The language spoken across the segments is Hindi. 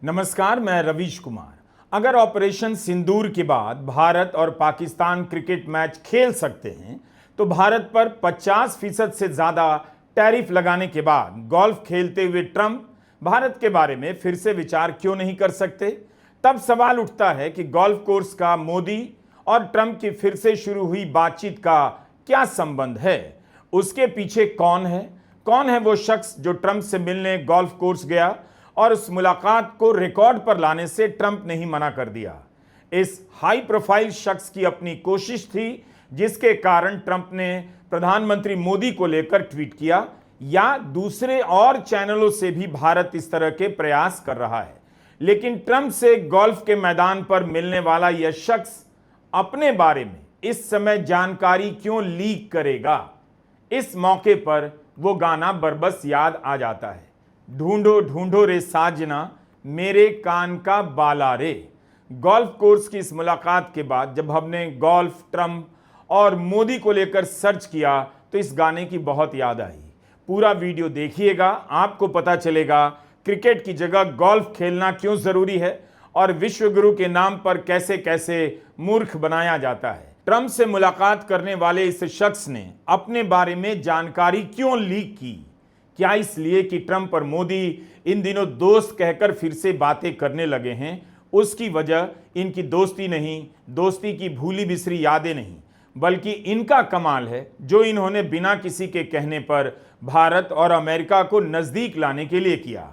नमस्कार, मैं रवीश कुमार। अगर ऑपरेशन सिंदूर के बाद भारत और पाकिस्तान क्रिकेट मैच खेल सकते हैं तो भारत पर 50% से ज़्यादा टैरिफ लगाने के बाद गोल्फ खेलते हुए ट्रंप भारत के बारे में फिर से विचार क्यों नहीं कर सकते। तब सवाल उठता है कि गोल्फ कोर्स का मोदी और ट्रंप की फिर से शुरू हुई बातचीत का क्या संबंध है, उसके पीछे कौन है वो शख्स जो ट्रंप से मिलने गोल्फ कोर्स गया और उस मुलाकात को रिकॉर्ड पर लाने से ट्रंप ने ही मना कर दिया। इस हाई प्रोफाइल शख्स की अपनी कोशिश थी जिसके कारण ट्रंप ने प्रधानमंत्री मोदी को लेकर ट्वीट किया, या दूसरे और चैनलों से भी भारत इस तरह के प्रयास कर रहा है। लेकिन ट्रंप से गोल्फ के मैदान पर मिलने वाला यह शख्स अपने बारे में इस समय जानकारी क्यों लीक करेगा। इस मौके पर वो गाना बरबस याद आ जाता है, ढूंढो ढूंढो रे साजना मेरे कान का बाला रे। गोल्फ कोर्स की इस मुलाकात के बाद जब हमने गोल्फ, ट्रंप और मोदी को लेकर सर्च किया तो इस गाने की बहुत याद आई। पूरा वीडियो देखिएगा, आपको पता चलेगा क्रिकेट की जगह गोल्फ खेलना क्यों जरूरी है और विश्व गुरु के नाम पर कैसे कैसे मूर्ख बनाया जाता है। ट्रंप से मुलाकात करने वाले इस शख्स ने अपने बारे में जानकारी क्यों लीक की? क्या इसलिए कि ट्रंप और मोदी इन दिनों दोस्त कहकर फिर से बातें करने लगे हैं? उसकी वजह इनकी दोस्ती नहीं, दोस्ती की भूली बिसरी यादें नहीं, बल्कि इनका कमाल है जो इन्होंने बिना किसी के कहने पर भारत और अमेरिका को नजदीक लाने के लिए किया।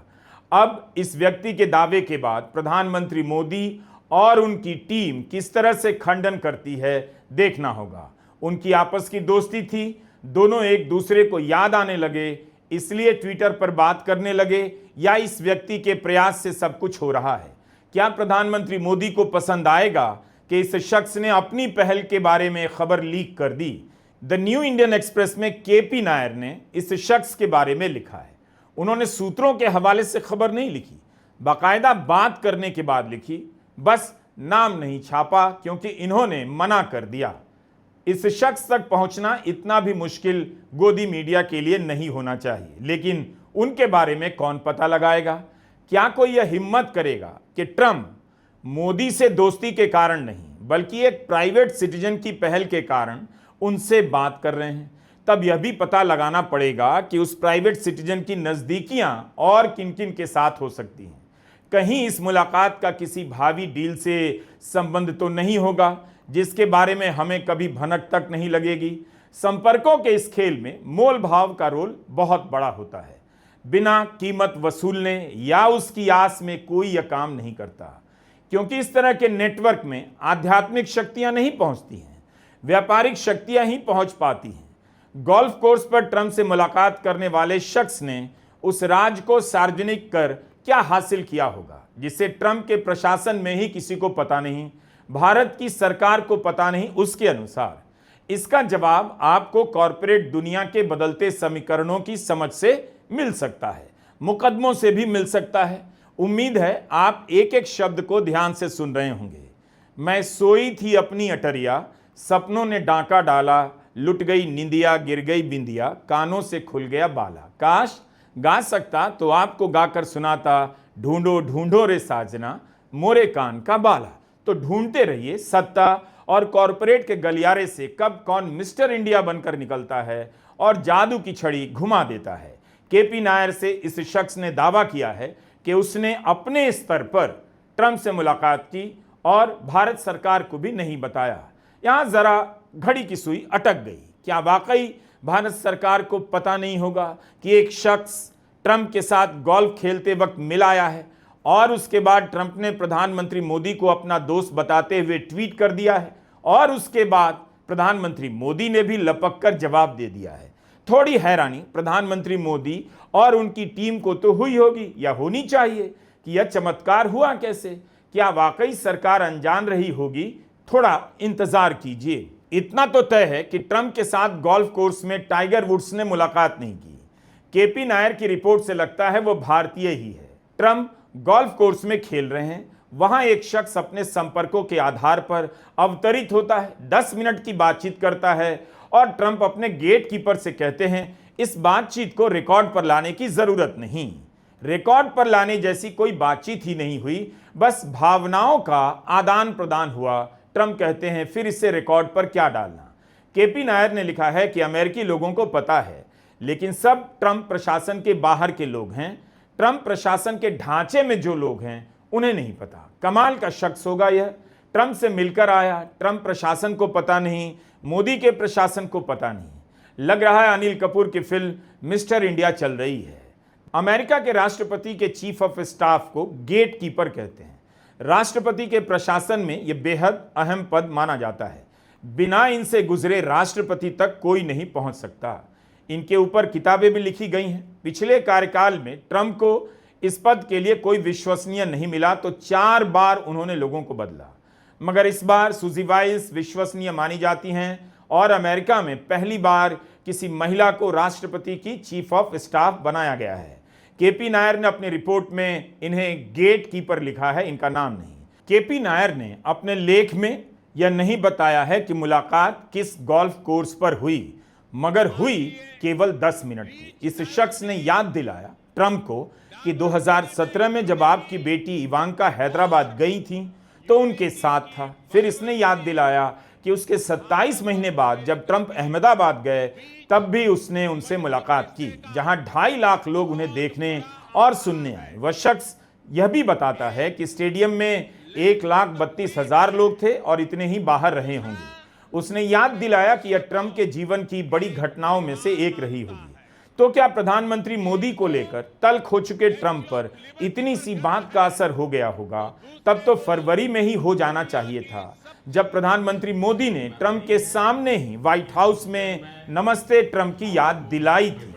अब इस व्यक्ति के दावे के बाद प्रधानमंत्री मोदी और उनकी टीम किस तरह से खंडन करती है, देखना होगा। उनकी आपस की दोस्ती थी, दोनों एक दूसरे को याद आने लगे इसलिए ट्विटर पर बात करने लगे, या इस व्यक्ति के प्रयास से सब कुछ हो रहा है? क्या प्रधानमंत्री मोदी को पसंद आएगा कि इस शख्स ने अपनी पहल के बारे में खबर लीक कर दी? द न्यू इंडियन एक्सप्रेस में केपी नायर ने इस शख्स के बारे में लिखा है। उन्होंने सूत्रों के हवाले से खबर नहीं लिखी, बाकायदा बात करने के बाद लिखी, बस नाम नहीं छापा क्योंकि इन्होंने मना कर दिया। इस शख्स तक पहुंचना इतना भी मुश्किल गोदी मीडिया के लिए नहीं होना चाहिए, लेकिन उनके बारे में कौन पता लगाएगा? क्या कोई यह हिम्मत करेगा कि ट्रंप मोदी से दोस्ती के कारण नहीं बल्कि एक प्राइवेट सिटीजन की पहल के कारण उनसे बात कर रहे हैं? तब यह भी पता लगाना पड़ेगा कि उस प्राइवेट सिटीजन की नजदीकियां और किन किन के साथ हो सकती हैं। कहीं इस मुलाकात का किसी भावी डील से संबंध तो नहीं होगा जिसके बारे में हमें कभी भनक तक नहीं लगेगी। संपर्कों के इस खेल में मोल भाव का रोल बहुत बड़ा होता है। बिना कीमत वसूलने या उसकी आस में कोई यह काम नहीं करता, क्योंकि इस तरह के नेटवर्क में आध्यात्मिक शक्तियां नहीं पहुंचती हैं, व्यापारिक शक्तियां ही पहुंच पाती हैं। गोल्फ कोर्स पर ट्रंप से मुलाकात करने वाले शख्स ने उस राज को सार्वजनिक कर क्या हासिल किया होगा जिसे ट्रंप के प्रशासन में ही किसी को पता नहीं, भारत की सरकार को पता नहीं उसके अनुसार? इसका जवाब आपको कॉरपोरेट दुनिया के बदलते समीकरणों की समझ से मिल सकता है, मुकदमों से भी मिल सकता है। उम्मीद है आप एक एक शब्द को ध्यान से सुन रहे होंगे। मैं सोई थी अपनी अटरिया, सपनों ने डांका डाला, लुट गई निंदिया, गिर गई बिंदिया, कानों से खुल गया बाला। काश गा सकता तो आपको गाकर सुनाता, ढूंढो ढूंढो रे साजना मोरे कान का बाला। तो ढूंढते रहिए, सत्ता और कॉरपोरेट के गलियारे से कब कौन मिस्टर इंडिया बनकर निकलता है और जादू की छड़ी घुमा देता है। केपी नायर से इस शख्स ने दावा किया है कि उसने अपने स्तर पर ट्रंप से मुलाकात की और भारत सरकार को भी नहीं बताया। यहां जरा घड़ी की सुई अटक गई। क्या वाकई भारत सरकार को पता नहीं होगा कि एक शख्स ट्रंप के साथ गोल्फ खेलते वक्त मिल आया है और उसके बाद ट्रंप ने प्रधानमंत्री मोदी को अपना दोस्त बताते हुए ट्वीट कर दिया है और उसके बाद प्रधानमंत्री मोदी ने भी लपक कर जवाब दे दिया है? थोड़ी हैरानी प्रधानमंत्री मोदी और उनकी टीम को तो हुई होगी या होनी चाहिए कि यह चमत्कार हुआ कैसे। क्या वाकई सरकार अनजान रही होगी? थोड़ा इंतजार कीजिए। इतना तो तय है कि ट्रंप के साथ गोल्फ कोर्स में टाइगर वुड्स ने मुलाकात नहीं की। केपी नायर की रिपोर्ट से लगता है वो भारतीय ही है। ट्रंप गोल्फ कोर्स में खेल रहे हैं, वहां एक शख्स अपने संपर्कों के आधार पर अवतरित होता है, 10 मिनट की बातचीत करता है और ट्रंप अपने गेट कीपर से कहते हैं इस बातचीत को रिकॉर्ड पर लाने की जरूरत नहीं। रिकॉर्ड पर लाने जैसी कोई बातचीत ही नहीं हुई, बस भावनाओं का आदान प्रदान हुआ। ट्रंप कहते हैं फिर इससे रिकॉर्ड पर क्या डालना। केपी नायर ने लिखा है कि अमेरिकी लोगों को पता है, लेकिन सब ट्रंप प्रशासन के बाहर के लोग हैं। ट्रंप प्रशासन के ढांचे में जो लोग हैं उन्हें नहीं पता। कमाल का शख्स होगा यह, ट्रंप से मिलकर आया, ट्रंप प्रशासन को पता नहीं, मोदी के प्रशासन को पता नहीं। लग रहा है अनिल कपूर की फिल्म मिस्टर इंडिया चल रही है। अमेरिका के राष्ट्रपति के चीफ ऑफ स्टाफ को गेट कीपर कहते हैं। राष्ट्रपति के प्रशासन में यह बेहद अहम पद माना जाता है। बिना इनसे गुजरे राष्ट्रपति तक कोई नहीं पहुंच सकता। इनके ऊपर किताबें भी लिखी गई हैं। पिछले कार्यकाल में ट्रंप को इस पद के लिए कोई विश्वसनीय नहीं मिला तो 4 बार उन्होंने लोगों को बदला, मगर इस बार सुजी वाइल्स विश्वसनीय मानी जाती हैं और अमेरिका में पहली बार किसी महिला को राष्ट्रपति की चीफ ऑफ स्टाफ बनाया गया है। केपी नायर ने अपनी रिपोर्ट में इन्हें गेट कीपर लिखा है, इनका नाम नहीं। केपी नायर ने अपने लेख में यह नहीं बताया है कि मुलाकात किस गोल्फ कोर्स पर हुई, मगर हुई केवल 10 मिनट की। इस शख्स ने याद दिलाया ट्रंप को कि 2017 में जब आपकी बेटी इवांका हैदराबाद गई थी तो उनके साथ था। फिर इसने याद दिलाया कि उसके 27 महीने बाद जब ट्रंप अहमदाबाद गए तब भी उसने उनसे मुलाकात की, जहां 2.5 लाख लोग उन्हें देखने और सुनने आए। वह शख्स यह भी बताता है कि स्टेडियम में 1,32,000 लोग थे और इतने ही बाहर रहे होंगे। उसने याद दिलाया कि यह ट्रंप के जीवन की बड़ी घटनाओं में से एक रही होगी। तो क्या प्रधानमंत्री मोदी को लेकर तल्ख हो चुके ट्रंप पर इतनी सी बात का असर हो गया होगा? तब तो फरवरी में ही हो जाना चाहिए था, जब प्रधानमंत्री मोदी ने ट्रंप के सामने ही व्हाइट हाउस में नमस्ते ट्रंप की याद दिलाई थी।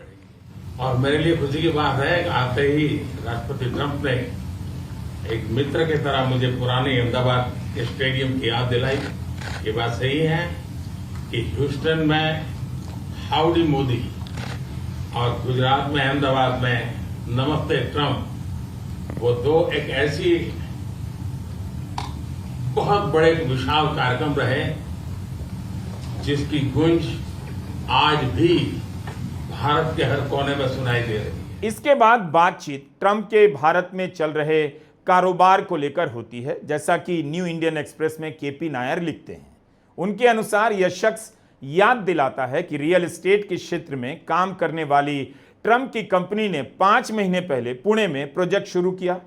और मेरे लिए खुशी की बात है, आते ही राष्ट्रपति ट्रंप ने एक मित्र की तरह मुझे पुराने अहमदाबाद के स्टेडियम की याद दिलाई। ये बात सही है कि ह्यूस्टन में हाउडी मोदी और गुजरात में अहमदाबाद में नमस्ते ट्रंप, वो दो एक ऐसी बहुत बड़े विशाल कार्यक्रम रहे जिसकी गूंज आज भी भारत के हर कोने में सुनाई दे रही है। इसके बाद बातचीत ट्रंप के भारत में चल रहे कारोबार को लेकर होती है, जैसा कि न्यू इंडियन एक्सप्रेस में केपी नायर लिखते हैं। उनके अनुसार यह शख्स याद दिलाता है कि रियल एस्टेट के क्षेत्र में काम करने वाली ट्रंप की कंपनी ने 5 महीने पहले पुणे में प्रोजेक्ट शुरू किया।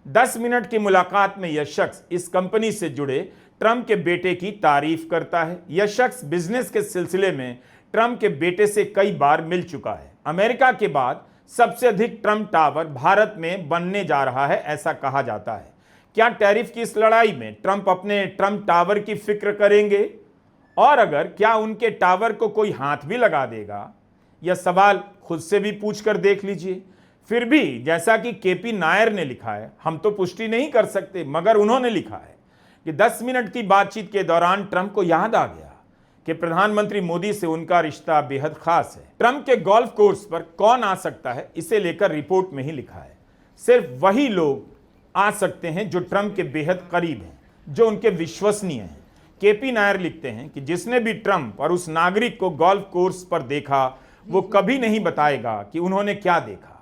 10 मिनट की मुलाकात में यह शख्स इस कंपनी से जुड़े ट्रंप के बेटे की तारीफ करता है। यह शख्स बिजनेस के सिलसिले में ट्रंप के बेटे से कई बार मिल चुका है। अमेरिका के बाद सबसे अधिक ट्रंप टावर भारत में बनने जा रहा है, ऐसा कहा जाता है। क्या टैरिफ की इस लड़ाई में ट्रंप अपने ट्रंप टावर की फिक्र करेंगे? और अगर क्या उनके टावर को कोई हाथ भी लगा देगा? यह सवाल खुद से भी पूछ कर देख लीजिए। फिर भी जैसा कि केपी नायर ने लिखा है, हम तो पुष्टि नहीं कर सकते, मगर उन्होंने लिखा है कि 10 मिनट की बातचीत के दौरान ट्रंप को याद आ गया कि प्रधानमंत्री मोदी से उनका रिश्ता बेहद खास है। ट्रंप के गोल्फ कोर्स पर कौन आ सकता है, इसे लेकर रिपोर्ट में ही लिखा है सिर्फ वही लोग आ सकते हैं जो ट्रंप के बेहद करीब हैं, जो उनके विश्वसनीय हैं। केपी नायर लिखते हैं कि जिसने भी ट्रंप और उस नागरिक को गोल्फ कोर्स पर देखा वो कभी नहीं बताएगा कि उन्होंने क्या देखा।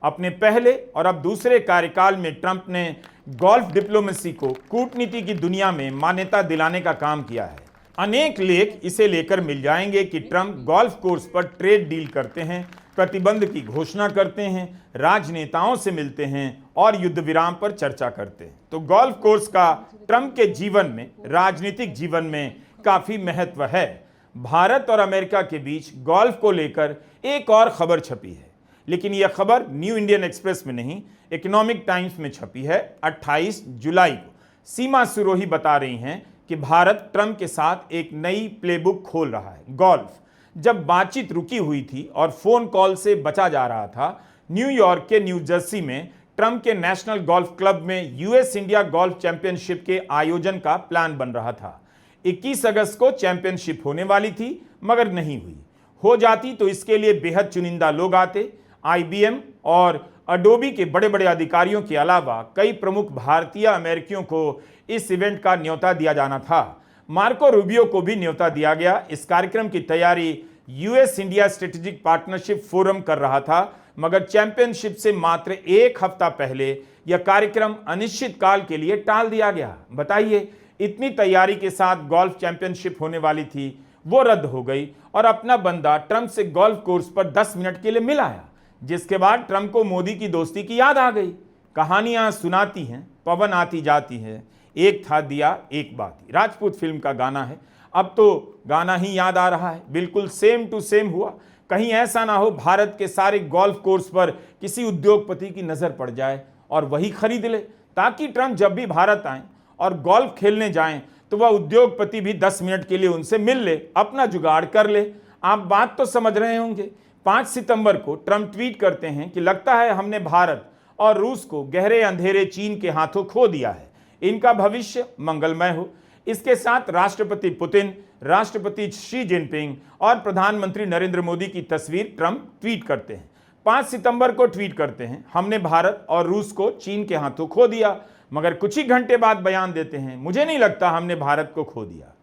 अपने पहले और अब दूसरे कार्यकाल में ट्रंप ने गोल्फ डिप्लोमेसी को कूटनीति की दुनिया में मान्यता दिलाने का काम किया है। अनेक लेख इसे लेकर मिल जाएंगे कि ट्रंप गोल्फ कोर्स पर ट्रेड डील करते हैं, प्रतिबंध की घोषणा करते हैं, राजनेताओं से मिलते हैं और युद्ध विराम पर चर्चा करते हैं। तो गोल्फ कोर्स का ट्रंप के जीवन में, राजनीतिक जीवन में काफी महत्व है। भारत और अमेरिका के बीच गोल्फ को लेकर एक और खबर छपी है, लेकिन यह खबर न्यू इंडियन एक्सप्रेस में नहीं, इकोनॉमिक टाइम्स में छपी है 28 जुलाई को। सीमा सिरोही बता रही हैं कि भारत ट्रंप के साथ एक नई प्लेबुक खोल रहा है। गोल्फ जब बातचीत रुकी हुई थी और फोन कॉल से बचा जा रहा था, न्यूयॉर्क के न्यू जर्सी में ट्रंप के नेशनल गोल्फ क्लब में यूएस इंडिया गोल्फ चैंपियनशिप के आयोजन का प्लान बन रहा था। 21 अगस्त को चैंपियनशिप होने वाली थी, मगर नहीं हुई। हो जाती तो इसके लिए बेहद चुनिंदा लोग आते। IBM और अडोबी के बड़े बड़े अधिकारियों के अलावा कई प्रमुख भारतीय अमेरिकियों को इस इवेंट का न्योता दिया जाना था। मार्को रूबियो को भी न्योता दिया गया। इस कार्यक्रम की तैयारी US India strategic partnership forum कर रहा था, मगर चैंपियनशिप से मात्र एक हफ्ता पहले यह कार्यक्रम अनिश्चित काल के लिए टाल दिया गया। बताइए, इतनी तैयारी के साथ गोल्फ चैंपियनशिप होने वाली थी, वो रद्द हो गई और अपना बंदा ट्रंप से गोल्फ कोर्स पर 10 मिनट के लिए मिल आया, जिसके बाद ट्रंप को मोदी की दोस्ती की याद आ गई। कहानियां सुनाती हैं, पवन आती जाती है, एक था दिया एक बाती, राजपूत फिल्म का गाना है। अब तो गाना ही याद आ रहा है, बिल्कुल सेम टू सेम हुआ। कहीं ऐसा ना हो भारत के सारे गोल्फ कोर्स पर किसी उद्योगपति की नजर पड़ जाए और वही खरीद ले, ताकि ट्रंप जब भी भारत आए और गोल्फ खेलने जाएं तो वह उद्योगपति भी 10 मिनट के लिए उनसे मिल ले, अपना जुगाड़ कर ले। आप बात तो समझ रहे होंगे। 5 सितंबर को ट्रंप ट्वीट करते हैं कि लगता है हमने भारत और रूस को गहरे अंधेरे चीन के हाथों खो दिया है, इनका भविष्य मंगलमय हो। इसके साथ राष्ट्रपति पुतिन, राष्ट्रपति शी जिनपिंग और प्रधानमंत्री नरेंद्र मोदी की तस्वीर ट्रंप ट्वीट करते हैं। 5 सितंबर को ट्वीट करते हैं, हमने भारत और रूस को चीन के हाथों खो दिया, मगर कुछ ही घंटे बाद बयान देते हैं, मुझे नहीं लगता हमने भारत को खो दिया।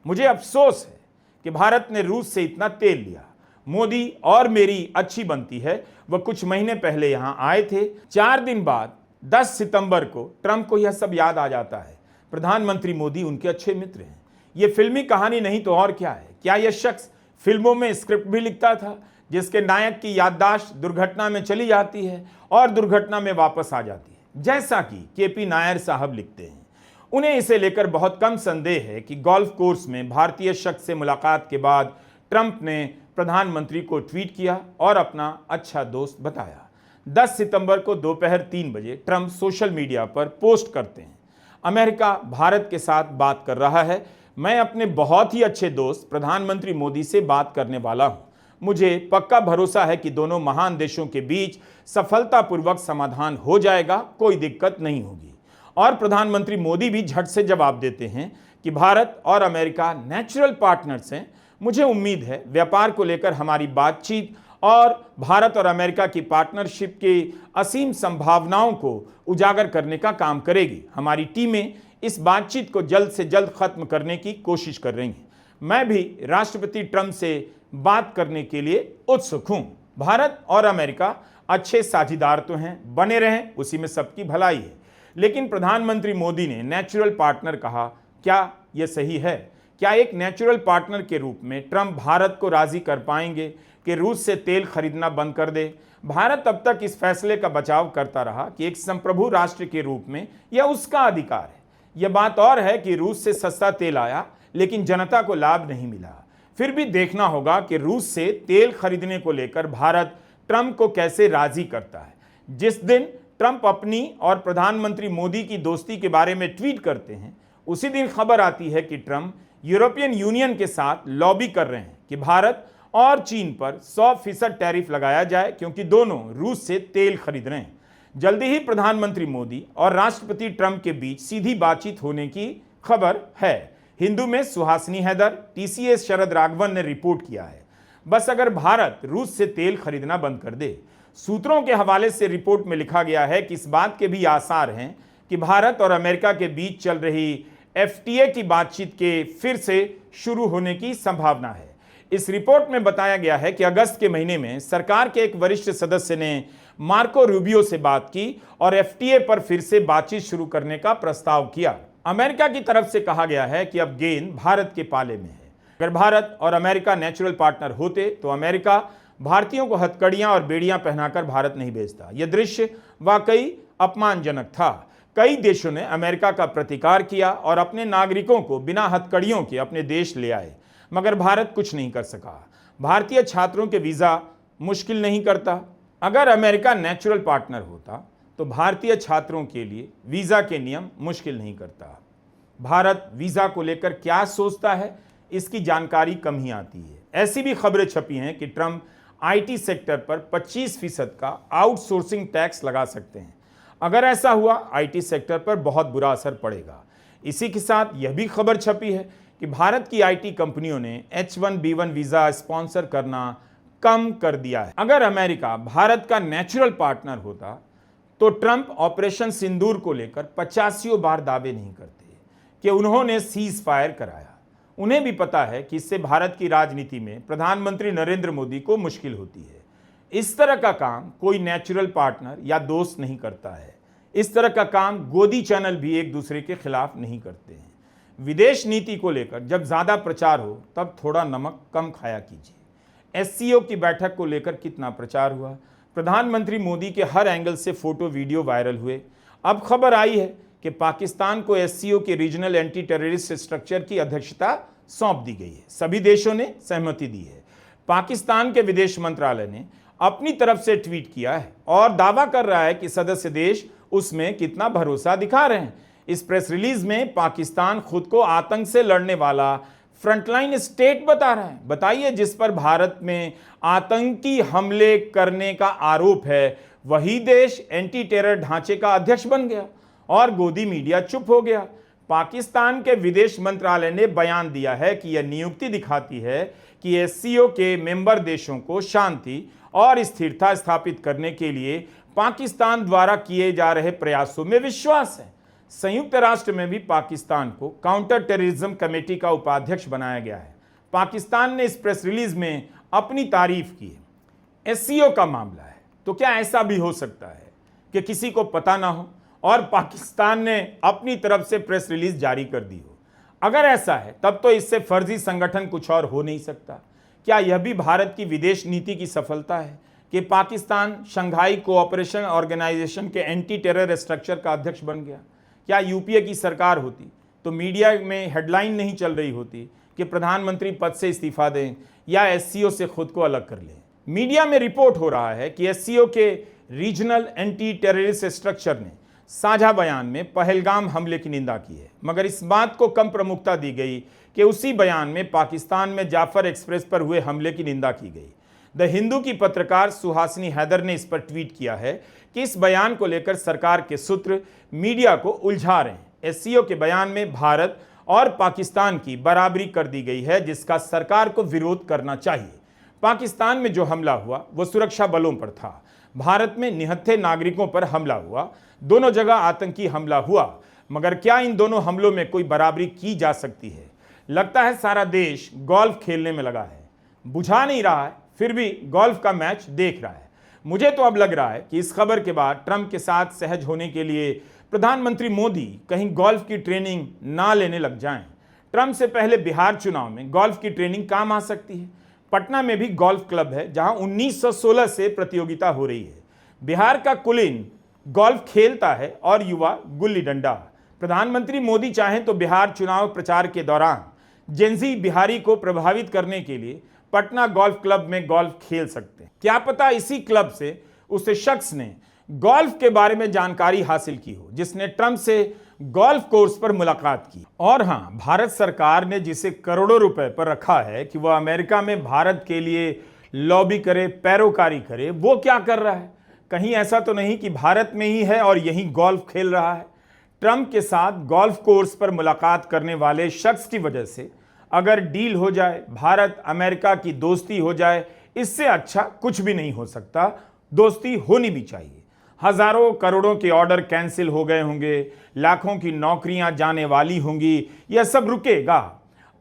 मुझे अफसोस है कि भारत ने रूस से इतना तेल लिया। मोदी और मेरी अच्छी बनती है, वह कुछ महीने पहले यहां आए थे। 4 दिन बाद 10 सितंबर को ट्रंप को यह सब याद आ जाता है। प्रधानमंत्री मोदी उनके अच्छे मित्र हैं। यह फिल्मी कहानी नहीं तो और क्या है। क्या यह शख्स फिल्मों में स्क्रिप्ट भी लिखता था, जिसके नायक की याददाश्त दुर्घटना में चली जाती है और दुर्घटना में वापस आ जाती है, जैसा कि केपी नायर साहब लिखते हैं। उन्हें इसे लेकर बहुत कम संदेह है कि गोल्फ कोर्स में भारतीय शख्स से मुलाकात के बाद ट्रंप ने प्रधानमंत्री को ट्वीट किया और अपना अच्छा दोस्त बताया। 10 सितंबर को दोपहर 3 बजे ट्रंप सोशल मीडिया पर पोस्ट करते हैं, अमेरिका भारत के साथ बात कर रहा है, मैं अपने बहुत ही अच्छे दोस्त प्रधानमंत्री मोदी से बात करने वाला हूं। मुझे पक्का भरोसा है कि दोनों महान देशों के बीच सफलतापूर्वक समाधान हो जाएगा, कोई दिक्कत नहीं होगी। और प्रधानमंत्री मोदी भी झट से जवाब देते हैं कि भारत और अमेरिका नेचुरल पार्टनर्स हैं। मुझे उम्मीद है व्यापार को लेकर हमारी बातचीत और भारत और अमेरिका की पार्टनरशिप की असीम संभावनाओं को उजागर करने का काम करेगी। हमारी टीमें इस बातचीत को जल्द से जल्द खत्म करने की कोशिश कर रही हैं। मैं भी राष्ट्रपति ट्रंप से बात करने के लिए उत्सुक हूं। भारत और अमेरिका अच्छे साझीदार तो हैं, बने रहें, उसी में सबकी भलाई है। लेकिन प्रधानमंत्री मोदी ने नेचुरल पार्टनर कहा, क्या यह सही है? क्या एक नेचुरल पार्टनर के रूप में ट्रंप भारत को राजी कर पाएंगे कि रूस से तेल खरीदना बंद कर दे? भारत अब तक इस फैसले का बचाव करता रहा कि एक संप्रभु राष्ट्र के रूप में यह उसका अधिकार है। यह बात और है कि रूस से सस्ता तेल आया लेकिन जनता को लाभ नहीं मिला। फिर भी देखना होगा कि रूस से तेल खरीदने को लेकर भारत ट्रंप को कैसे राजी करता है। जिस दिन ट्रंप अपनी और प्रधानमंत्री मोदी की दोस्ती के बारे में ट्वीट करते हैं, उसी दिन खबर आती है कि ट्रंप यूरोपियन यूनियन के साथ लॉबी कर रहे हैं कि भारत और चीन पर 100% टैरिफ लगाया जाए, क्योंकि दोनों रूस से तेल खरीद रहे हैं। जल्दी ही प्रधानमंत्री मोदी और राष्ट्रपति ट्रंप के बीच सीधी बातचीत होने की खबर है। हिंदू में सुहासिनी हैदर, टीसीएस शरद राघवन ने रिपोर्ट किया है। बस अगर भारत रूस से तेल खरीदना बंद कर दे। सूत्रों के हवाले से रिपोर्ट में लिखा गया है कि इस बात के भी आसार हैं कि भारत और अमेरिका के बीच चल रही एफटीए की बातचीत के फिर से शुरू होने की संभावना है। इस रिपोर्ट में बताया गया है कि अगस्त के महीने में सरकार के एक वरिष्ठ सदस्य ने मार्को रूबियो से बात की और एफटीए पर फिर से बातचीत शुरू करने का प्रस्ताव किया। अमेरिका की तरफ से कहा गया है कि अब गेंद भारत के पाले में है। अगर भारत और अमेरिका नेचुरल पार्टनर होते तो अमेरिका भारतीयों को हथकड़ियां और बेड़ियां पहनाकर भारत नहीं भेजता। यह दृश्य वाकई अपमानजनक था। कई देशों ने अमेरिका का प्रतिकार किया और अपने नागरिकों को बिना हथकड़ियों के अपने देश ले आए, मगर भारत कुछ नहीं कर सका। भारतीय छात्रों के वीज़ा मुश्किल नहीं करता। अगर अमेरिका नेचुरल पार्टनर होता तो भारतीय छात्रों के लिए वीज़ा के नियम मुश्किल नहीं करता। भारत वीज़ा को लेकर क्या सोचता है, इसकी जानकारी कम ही आती है। ऐसी भी खबरें छपी हैं कि ट्रंप आईटी सेक्टर पर 25% का आउटसोर्सिंग टैक्स लगा सकते हैं। अगर ऐसा हुआ, आईटी सेक्टर पर बहुत बुरा असर पड़ेगा। इसी के साथ यह भी खबर छपी है कि भारत की आईटी कंपनियों ने H1B1 वीज़ा स्पॉन्सर करना कम कर दिया है। अगर अमेरिका भारत का नेचुरल पार्टनर होता तो ट्रंप ऑपरेशन सिंदूर को लेकर 85 बार दावे नहीं करते कि उन्होंने सीज फायर कराया। उन्हें भी पता है कि इससे भारत की राजनीति में प्रधानमंत्री नरेंद्र मोदी को मुश्किल होती है। इस तरह का काम कोई नेचुरल पार्टनर या दोस्त नहीं करता है। इस तरह का काम गोदी चैनल भी एक दूसरे के खिलाफ नहीं करते हैं। विदेश नीति को लेकर जब ज्यादा प्रचार हो तब थोड़ा नमक कम खाया कीजिए। एससीओ की बैठक को लेकर कितना प्रचार हुआ, प्रधानमंत्री मोदी के हर एंगल से फोटो वीडियो वायरल हुए। अब खबर आई है कि पाकिस्तान को एससीओ के रीजनल एंटी टेररिस्ट स्ट्रक्चर की अध्यक्षता सौंप दी गई है। सभी देशों ने सहमति दी है। पाकिस्तान के विदेश मंत्रालय ने अपनी तरफ से ट्वीट किया है और दावा कर रहा है कि सदस्य देश उसमें कितना भरोसा दिखा रहे हैं। इस प्रेस रिलीज में पाकिस्तान खुद को आतंक से लड़ने वाला फ्रंटलाइन स्टेट बता रहा है। बताइए, जिस पर भारत में आतंकी हमले करने का आरोप है, वही देश एंटी टेरर ढांचे का अध्यक्ष बन गया और गोदी मीडिया चुप हो गया। पाकिस्तान के विदेश मंत्रालय ने बयान दिया है कि यह नियुक्ति दिखाती है कि एससीओ के मेंबर देशों को शांति और स्थिरता स्थापित करने के लिए पाकिस्तान द्वारा किए जा रहे प्रयासों में विश्वास है। संयुक्त राष्ट्र में भी पाकिस्तान को काउंटर टेररिज्म कमेटी का उपाध्यक्ष बनाया गया है। पाकिस्तान ने इस प्रेस रिलीज में अपनी तारीफ की है। एससीओ का मामला है तो क्या ऐसा भी हो सकता है कि किसी को पता ना हो और पाकिस्तान ने अपनी तरफ से प्रेस रिलीज जारी कर दी हो? अगर ऐसा है तब तो इससे फर्जी संगठन कुछ और हो नहीं सकता। क्या यह भी भारत की विदेश नीति की सफलता है कि पाकिस्तान शंघाई कोऑपरेशन ऑर्गेनाइजेशन के एंटी टेरर स्ट्रक्चर का अध्यक्ष बन गया? क्या यूपीए की सरकार होती तो मीडिया में हेडलाइन नहीं चल रही होती कि प्रधानमंत्री पद से इस्तीफा दें या एससीओ से खुद को अलग कर लें? मीडिया में रिपोर्ट हो रहा है कि एससीओ के रीजनल एंटी टेररिस्ट स्ट्रक्चर ने साझा बयान में पहलगाम हमले की निंदा की है, मगर इस बात को कम प्रमुखता दी गई कि उसी बयान में पाकिस्तान में जाफर एक्सप्रेस पर हुए हमले की निंदा की गई। द हिंदू की पत्रकार सुहासिनी हैदर ने इस पर ट्वीट किया है कि इस बयान को लेकर सरकार के सूत्र मीडिया को उलझा रहे हैं। एससीओ के बयान में भारत और पाकिस्तान की बराबरी कर दी गई है, जिसका सरकार को विरोध करना चाहिए। पाकिस्तान में जो हमला हुआ वो सुरक्षा बलों पर था। भारत में निहत्थे नागरिकों पर हमला हुआ। दोनों जगह आतंकी हमला हुआ, मगर क्या इन दोनों हमलों में कोई बराबरी की जा सकती है? लगता है सारा देश गोल्फ खेलने में लगा है। बुझा नहीं रहा है, फिर भी गोल्फ का मैच देख रहा है। मुझे तो अब लग रहा है कि इस खबर के बाद ट्रंप के साथ सहज होने के लिए प्रधानमंत्री मोदी कहीं गोल्फ की ट्रेनिंग ना लेने लग जाएं। ट्रंप से पहले बिहार चुनाव में गोल्फ की ट्रेनिंग काम आ सकती है। पटना में भी गोल्फ क्लब है जहां 1916 से प्रतियोगिता हो रही है। बिहार का कुलीन गोल्फ खेलता है और युवा गुल्ली डंडा। प्रधानमंत्री मोदी चाहें तो बिहार चुनाव प्रचार के दौरान जेंजी बिहारी को प्रभावित करने के लिए पटना गोल्फ क्लब में गोल्फ खेल सकते हैं। क्या पता इसी क्लब से उस शख्स ने गोल्फ के बारे में जानकारी हासिल की हो जिसने ट्रंप से गोल्फ कोर्स पर मुलाकात की। और हां, भारत सरकार ने जिसे करोड़ों रुपए पर रखा है कि वह अमेरिका में भारत के लिए लॉबी करे, पैरोकारी करे, वो क्या कर रहा है? कहीं ऐसा तो नहीं कि भारत में ही है और यहीं गोल्फ खेल रहा है? ट्रंप के साथ गोल्फ कोर्स पर मुलाकात करने वाले शख्स की वजह से अगर डील हो जाए, भारत अमेरिका की दोस्ती हो जाए, इससे अच्छा कुछ भी नहीं हो सकता। दोस्ती होनी भी चाहिए। हजारों करोड़ों के ऑर्डर कैंसिल हो गए होंगे, लाखों की नौकरियां जाने वाली होंगी, यह सब रुकेगा।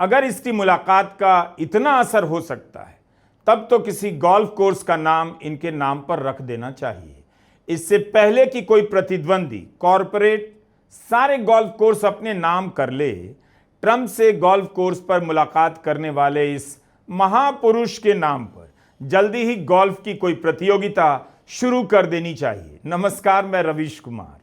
अगर इसकी मुलाकात का इतना असर हो सकता है तब तो किसी गोल्फ कोर्स का नाम इनके नाम पर रख देना चाहिए। इससे पहले कि कोई प्रतिद्वंदी कॉरपोरेट सारे गोल्फ कोर्स अपने नाम कर ले, ट्रंप से गोल्फ कोर्स पर मुलाकात करने वाले इस महापुरुष के नाम पर जल्दी ही गोल्फ की कोई प्रतियोगिता शुरू कर देनी चाहिए। नमस्कार, मैं रवीश कुमार।